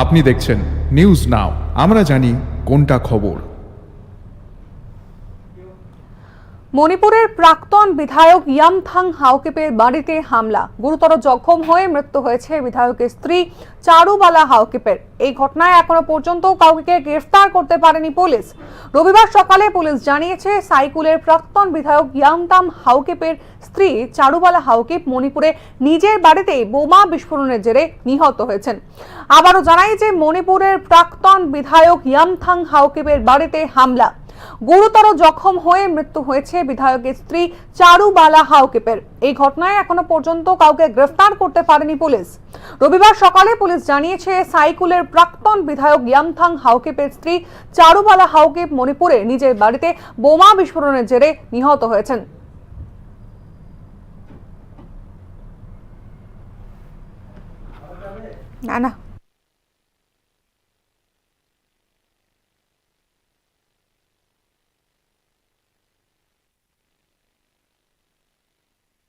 আপনি দেখছেন news now, আমরা জানি কোনটা খবর। মণিপুরের প্রাক্তন বিধায়ক ইয়ামথাং হাওকিপের বাড়িতে হামলা, গুরুতর জখম হয়ে মৃত্যু হয়েছে বিধায়কের স্ত্রী চারুবালা হাওকিপের। এই ঘটনায় এখনো পর্যন্ত কাউকে গ্রেফতার করতে পারেনি পুলিশ। রবিবার সকালে পুলিশ জানিয়েছে সাইকুলের প্রাক্তন বিধায়ক ইয়ামথাং হাওকিপের স্ত্রী চারুবালা হাওকিপ মণিপুরে নিজের বাড়িতেই বোমা বিস্ফোরণের জেরে নিহত হয়েছেন। আবারও জানাই যে মণিপুরের প্রাক্তন বিধায়ক ইয়ামথাং হাওকিপের বাড়িতে হামলা, গুরুতর জখম হয়ে মৃত্যু হয়েছে বিধায়কের স্ত্রী চারুবালা হাওকিপের। এই ঘটনায় এখনো পর্যন্ত কাউকে গ্রেফতার করতে পারেনি পুলিশ। রবিবার সকালে পুলিশ জানিয়েছে সাইকুলের প্রাক্তন বিধায়ক ইয়ামথাং হাওকিপের স্ত্রী চারুবালা হাওকিপ মণিপুরে নিজের বাড়িতে বোমা বিস্ফোরণের জেরে নিহত হয়েছেন। না